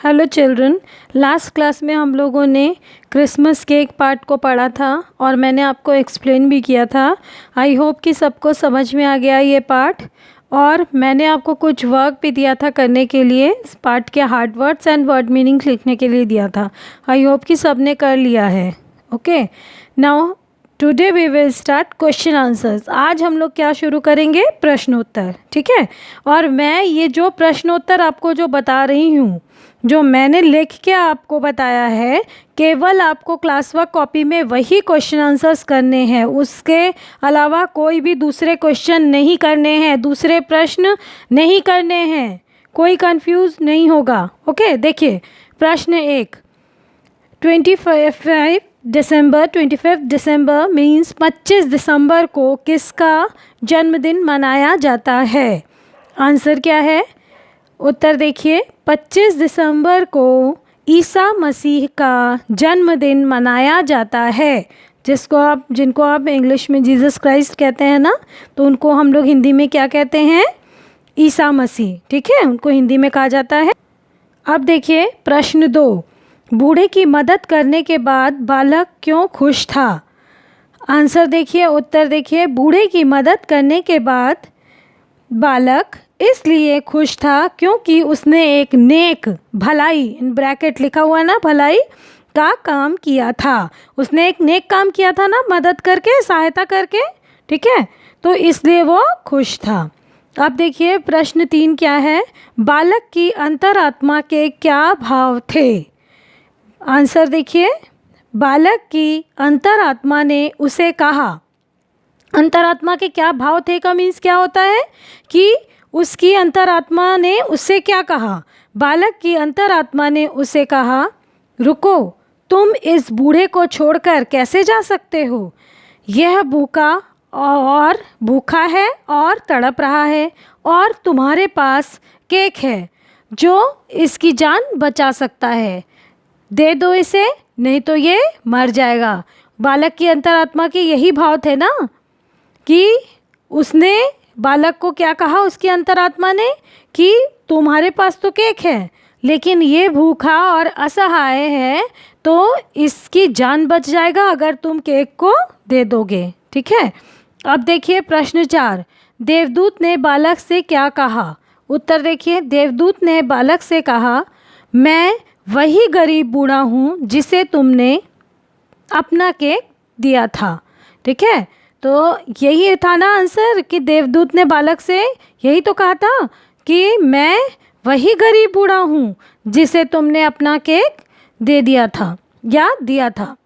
Hello children, last class में हम लोगों ने क्रिसमस के एक पार्ट को पढ़ा था और मैंने आपको एक्सप्लेन भी किया था। आई होप कि सबको समझ में आ गया ये पार्ट। और मैंने आपको कुछ वर्क भी दिया था करने के लिए, इस पार्ट के hard words and word meaning लिखने के लिए दिया था। आई होप कि सब ने कर लिया है। Okay, now today we will start question answers. आज हम लोग क्या शुरू करेंगे? प्रश्नोत्तर। ठीक है, और मैं ये जो प्रश्नोत्तर आपको जो बता रही हूँ, जो मैंने लिख के आपको बताया है, केवल आपको क्लास वर्क कॉपी में वही क्वेश्चन आंसर्स करने हैं। उसके अलावा कोई भी दूसरे क्वेश्चन नहीं करने हैं, दूसरे प्रश्न नहीं करने हैं, कोई कंफ्यूज नहीं होगा। ओके, देखिए प्रश्न 1, 25 दिसंबर मीन्स 25 दिसंबर को किसका जन्मदिन मनाया जाता है? आंसर क्या है? उत्तर देखिए, 25 दिसंबर को ईसा मसीह का जन्मदिन मनाया जाता है, जिनको आप इंग्लिश में जीसस क्राइस्ट कहते हैं ना, तो उनको हम लोग हिंदी में क्या कहते हैं? ईसा मसीह। ठीक है, उनको हिंदी में कहा जाता है। अब देखिए प्रश्न 2, बूढ़े की मदद करने के बाद बालक क्यों खुश था? आंसर देखिए, उत्तर देखिए, बूढ़े की मदद करने के बाद बालक इसलिए खुश था क्योंकि उसने एक नेक, भलाई इन ब्रैकेट लिखा हुआ ना, भलाई का काम किया था। उसने एक नेक काम किया था ना, मदद करके, सहायता करके। ठीक है, तो इसलिए वो खुश था। अब देखिए प्रश्न 3 क्या है? बालक की अंतरात्मा के क्या भाव थे? आंसर देखिए, बालक की अंतरात्मा ने उसे कहा। अंतरात्मा के क्या भाव थे का मीन्स क्या होता है कि उसकी अंतरात्मा ने उससे क्या कहा? बालक की अंतरात्मा ने उसे कहा, रुको, तुम इस बूढ़े को छोड़कर कैसे जा सकते हो? यह भूखा है और तड़प रहा है, और तुम्हारे पास केक है जो इसकी जान बचा सकता है। दे दो इसे, नहीं तो ये मर जाएगा। बालक की अंतरात्मा के यही भाव थे ना, कि उसने बालक को क्या कहा, उसकी अंतरात्मा ने, कि तुम्हारे पास तो केक है लेकिन ये भूखा और असहाय है, तो इसकी जान बच जाएगा अगर तुम केक को दे दोगे। ठीक है, अब देखिए प्रश्न 4, देवदूत ने बालक से क्या कहा? उत्तर देखिए, देवदूत ने बालक से कहा, मैं वही गरीब बूढ़ा हूँ जिसे तुमने अपना केक दिया था। ठीक है, तो यही था ना आंसर, कि देवदूत ने बालक से यही तो कहा था कि मैं वही गरीब बूढ़ा हूँ जिसे तुमने अपना केक दे दिया था या दिया था।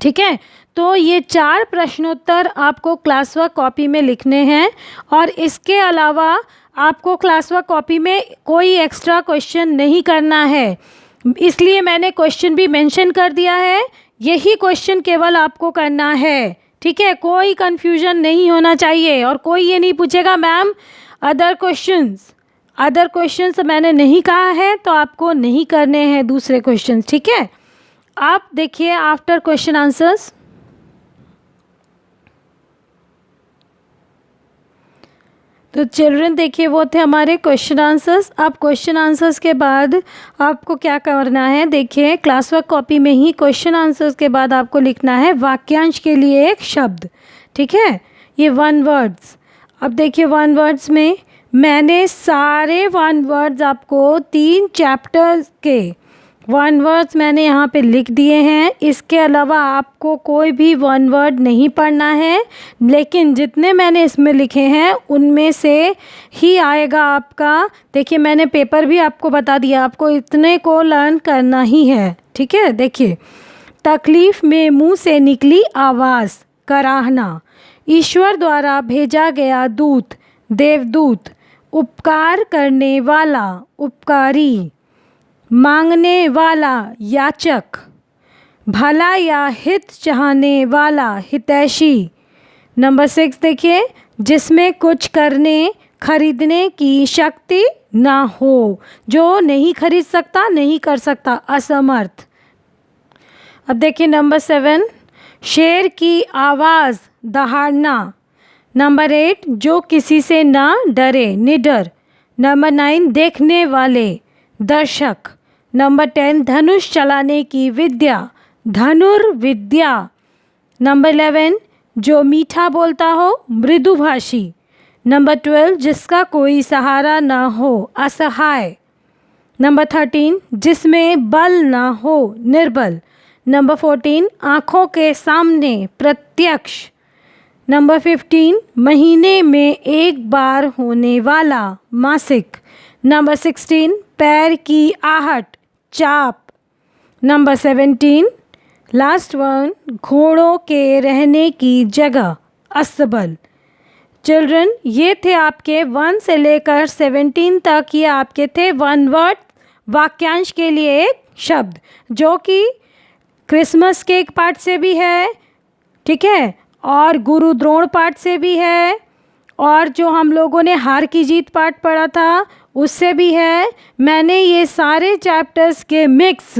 ठीक है, तो ये 4 प्रश्नोत्तर आपको क्लास वर्क कॉपी में लिखने हैं, और इसके अलावा आपको क्लास वर्क कॉपी में कोई एक्स्ट्रा क्वेश्चन नहीं करना है। इसलिए मैंने क्वेश्चन भी मेंशन कर दिया है, यही क्वेश्चन केवल आपको करना है। ठीक है, कोई कन्फ्यूजन नहीं होना चाहिए, और कोई ये नहीं पूछेगा मैम अदर क्वेश्चंस मैंने नहीं कहा है तो आपको नहीं करने हैं दूसरे क्वेश्चंस। ठीक है, आप देखिए आफ्टर क्वेश्चन आंसर्स। तो चिल्ड्रन देखिए, वो थे हमारे क्वेश्चन आंसर्स। अब क्वेश्चन आंसर्स के बाद आपको क्या करना है? देखिए क्लास वर्क कॉपी में ही क्वेश्चन आंसर्स के बाद आपको लिखना है वाक्यांश के लिए एक शब्द। ठीक है, ये 1 वर्ड्स। अब देखिए 1 वर्ड्स में मैंने सारे 1 वर्ड्स आपको 3 चैप्टर्स के 1 वर्ड्स मैंने यहाँ पे लिख दिए हैं। इसके अलावा आपको कोई भी 1 वर्ड नहीं पढ़ना है, लेकिन जितने मैंने इसमें लिखे हैं उनमें से ही आएगा आपका। देखिए मैंने पेपर भी आपको बता दिया, आपको इतने को लर्न करना ही है। ठीक है, देखिए तकलीफ़ में मुंह से निकली आवाज़, कराहना, ईश्वर द्वारा भेजा गया दूत, देवदूत, उपकार करने वाला, उपकारी, मांगने वाला, याचक, भला या हित चाहने वाला, हितैषी। नंबर 6 देखिए, जिसमें कुछ करने, खरीदने की शक्ति ना हो, जो नहीं खरीद सकता, नहीं कर सकता, असमर्थ। अब देखिए नंबर 7, शेर की आवाज़, दहाड़ना। नंबर 8, जो किसी से ना डरे, निडर। नंबर 9, देखने वाले, दर्शक। नंबर 10 धनुष चलाने की विद्या, धनुर्विद्या। नंबर 11 जो मीठा बोलता हो, मृदुभाषी। नंबर 12 जिसका कोई सहारा ना हो, असहाय। नंबर 13 जिसमें बल ना हो, निर्बल। नंबर 14 आँखों के सामने, प्रत्यक्ष। नंबर 15 महीने में एक बार होने वाला, मासिक। नंबर 16 पैर की आहट, चाप। नंबर 17 लास्ट वन घोड़ों के रहने की जगह, अस्तबल। चिल्ड्रन, ये थे आपके 1 से लेकर 17 तक, ये आपके थे 1 वर्ड वाक्यांश के लिए एक शब्द, जो कि क्रिसमस के एक पार्ट से भी है, ठीक है, और गुरु द्रोण पाठ से भी है, और जो हम लोगों ने हार की जीत पाठ पढ़ा था उससे भी है। मैंने ये सारे चैप्टर्स के मिक्स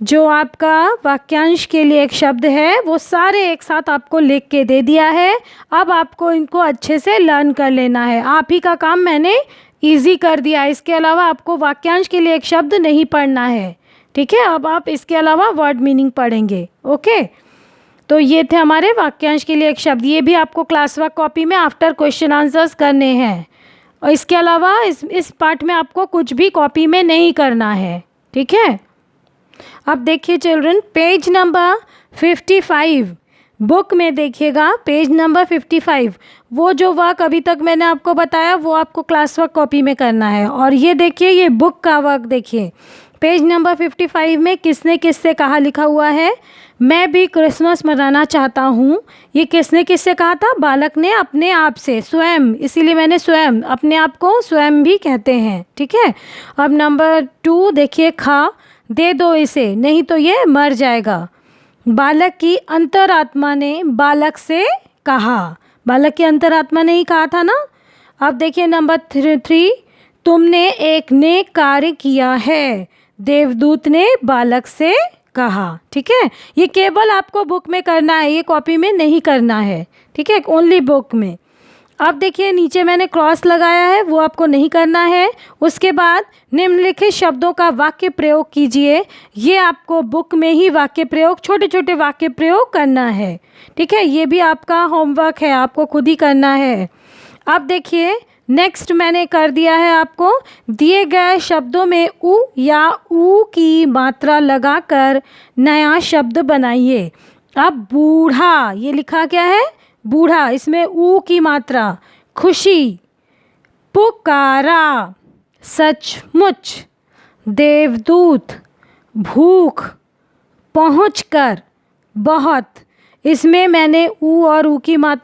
जो आपका वाक्यांश के लिए एक शब्द है वो सारे एक साथ आपको लिख के दे दिया है। अब आपको इनको अच्छे से लर्न कर लेना है। आप ही का काम मैंने इजी कर दिया है। इसके अलावा आपको वाक्यांश के लिए एक शब्द नहीं पढ़ना है, ठीक है। अब आप इसके अलावा वर्ड मीनिंग पढ़ेंगे, ओके। तो ये थे हमारे वाक्यांश के लिए एक शब्द। ये भी आपको क्लास वर्क कॉपी में आफ्टर क्वेश्चन आंसर्स करने हैं, और इसके अलावा इस पार्ट में आपको कुछ भी कॉपी में नहीं करना है, ठीक है। अब देखिए चिल्ड्रन, पेज नंबर 55 बुक में देखिएगा, पेज नंबर 55। वो जो वर्क अभी तक मैंने आपको बताया वो आपको क्लास वर्क कॉपी में करना है। और ये देखिए, ये बुक का वर्क देखिए, पेज नंबर 55 में किसने किससे कहा लिखा हुआ है, मैं भी क्रिसमस मनाना चाहता हूँ। ये किसने किससे कहा था, बालक ने अपने आप से, स्वयं, इसीलिए मैंने स्वयं, अपने आप को स्वयं भी कहते हैं, ठीक है। अब नंबर 2 देखिए, खा, दे दो इसे नहीं तो ये मर जाएगा। बालक की अंतरात्मा ने बालक से कहा, बालक की अंतरात्मा ने ही कहा था ना। अब देखिए नंबर 3, तुमने एक नेक कार्य किया है, देवदूत ने बालक से कहा, ठीक है। ये केवल आपको बुक में करना है, ये कॉपी में नहीं करना है, ठीक है, ओनली बुक में। अब देखिए नीचे मैंने क्रॉस लगाया है, वो आपको नहीं करना है। उसके बाद निम्नलिखित शब्दों का वाक्य प्रयोग कीजिए। ये आपको बुक में ही वाक्य प्रयोग, छोटे छोटे वाक्य प्रयोग करना है, ठीक है। ये भी आपका होमवर्क है, आपको खुद ही करना है। अब देखिए नेक्स्ट मैंने कर दिया है, आपको दिए गए शब्दों में उ या ऊ की मात्रा लगाकर नया शब्द बनाइए। अब बूढ़ा, ये लिखा क्या है, बूढ़ा, इसमें ऊ की मात्रा। खुशी, पुकारा, सचमुच, देवदूत, भूख, पहुंचकर, बहुत, इसमें मैंने ऊ और ऊ की मात्रा